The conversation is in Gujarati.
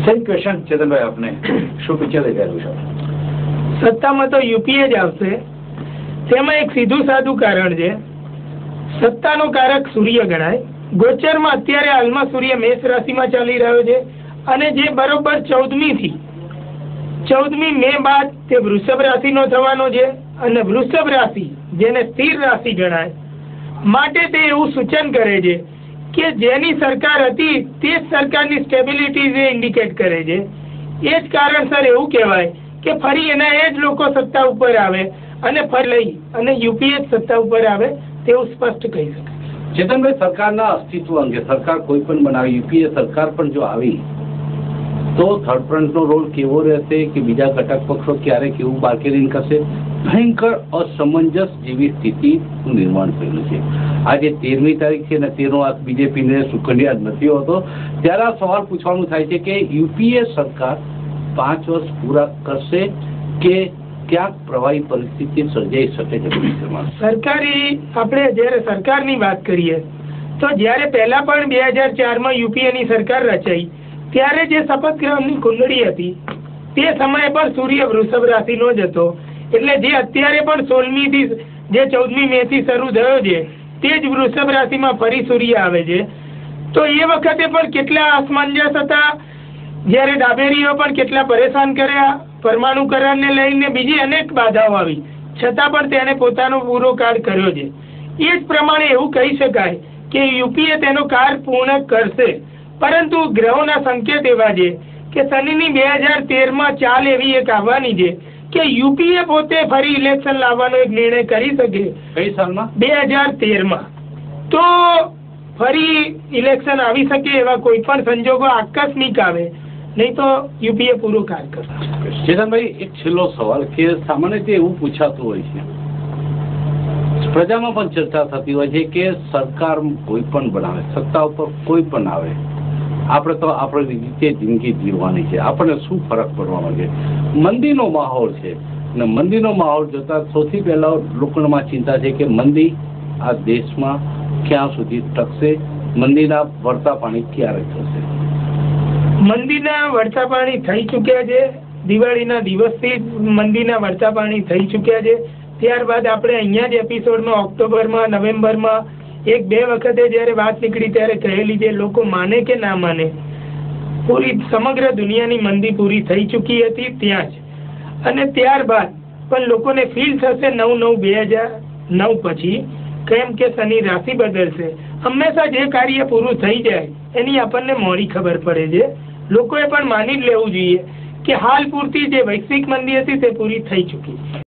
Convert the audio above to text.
સેમ ક્વેશ્ચન ચેતનભાઈ, આપને શું પિક્ચર દેખાયું છે? સત્તામાં તો યુપીએ જ આવશે. તેમાં એક સીધું સાદું કારણ છે. સત્તાનો કારક સૂર્ય ગણાય. ગોચરમાં અત્યારે હાલમાં સૂર્ય મેષ રાશિમાં ચાલી રહ્યો છે અને જે બરોબર 14મી મે બાદ તે વૃષભ રાશિનો થવાનો છે અને વૃષભ રાશિ જેને સ્થિર રાશિ ગણાય માટે તે એવું સૂચન કરે છે કે જેની સરકાર હતી તે જ સરકારની સ્ટેબિલિટી ઇન્ડિકેટ કરે છે. એ જ કારણસર એવું કહેવાય કે ફરી એના એ જ લોકો સત્તા ઉપર આવે અને ફરી લઈ અને યુપીએ સત્તા ઉપર આવે તેવું સ્પષ્ટ કહી શકાય. ચેતનભાઈ, સરકારના અસ્તિત્વ અંગે સરકાર કોઈ પણ બનાવે, યુપીએ સરકાર પણ જો આવી તો થર્ડ ફ્રન્ટનો રોલ કેવો રહેશે કે બીજા ઘટક પક્ષો ક્યારે કેવું બાર્ગેનિંગ કરશે? ભયંકર અસમંજસ જેવી સ્થિતિનું નિર્માણ થયેલું છે. આજે 13મી તારીખ છે અને તેનો આ બીજેપીને સુખંડિયાદ નથી હોતો, ત્યારે આ સવાલ પૂછવાનું થાય છે કે યુપીએ સરકાર 5 વર્ષ પૂરા કરશે કે ક્યાંક પ્રવાહી પરિસ્થિતિ સર્જાઈ શકે છે ભવિષ્યમાં? સરકારી આપણે જયારે સરકારની વાત કરીએ તો જયારે પહેલા પણ 2004માં યુપીએની સરકાર રચાઈ ત્યારે જે શપથ ગ્રહણની કુંડળી હતી તે સમયે પણ સૂર્ય વૃષભ રાશિનો જ હતો. એટલે જે અત્યારે પણ 16મી થી જે 14મી મે થી શરૂ થયો છે તે જ વૃષભ રાશિમાં ફરી સૂર્ય આવે છે. તો એ વખતે પણ કેટલા અસમંજસ હતા, જયારે ડાબેરીઓ પણ કેટલા પરેશાન કર્યા, પરમાણુ કરારને લઈને બીજી અનેક બાધાઓ આવી, છતાં પણ તેને પોતાનો પૂરો કાળ કર્યો છે. એ જ પ્રમાણે એવું કહી શકાય કે યુપીએ તેનો કાર્ય પૂર્ણ કરશે. પરંતુ ગ્રહોના સંકેત એવા છે કે શનિની 2013માં ચાલ એવી એક આવવાની છે કે યુપીએ પોતે ફરી ઇલેક્શન લાવવાનો એક નિર્ણય કરી શકે. કઈ સાલમાં? 2013માં. તો ફરી ઇલેક્શન આવી શકે એવા કોઈ પણ સંજોગો આકસ્મિક આવે, નહીં તો યુપીએ પૂરું કાર્ય કરશે. ચેતનભાઈ, એક છેલ્લો સવાલ કે સામાન્ય રીતે એવું પૂછાતું હોય છે, પ્રજામાં પણ ચર્ચા થતી હોય છે કે સરકાર કોઈ પણ બનાવે, સત્તા ઉપર કોઈ પણ આવે, આપણે તો આપણી રીતે જિંદગી જીવવાની છે, આપણને શું ફરક પડવાનો છે? મંદીનો માહોલ છે અને મંદીનો માહોલ જોતા સૌથી પહેલા લોકોમાં ચિંતા છે કે મંદી આ દેશમાં ક્યાં સુધી ટકશે, મંદીના વળતા પાણી ક્યારે થશે? મંદીના વળતા પાણી થઈ ચૂક્યા છે. દિવાળીના દિવસથી મંદીના વળતા પાણી થઈ ચૂક્યા છે. ત્યારબાદ આપણે અહીંયા જ એપિસોડમાં ઓક્ટોબરમાં, નવેમ્બરમાં 1-2 વખતે જયારે વાત નીકળી ત્યારે કહેલી છે, લોકો માને કે ના માને, પૂરી સમગ્ર દુનિયાની મંદી પૂરી થઈ ચૂકી હતી ત્યાં જ. અને ત્યારબાદ પણ લોકોને ફીલ થશે 9/9/2009 પછી કેમ કે શનિ રાશિ બદલશે. હંમેશા જે કાર્ય પૂરું થઈ જાય એની આપણને મોડી ખબર પડે છે. લોકોએ પણ માની જ લેવું જોઈએ કે હાલ પૂરતી જે વૈશ્વિક મંદી હતી તે પૂરી થઈ ચૂકી છે.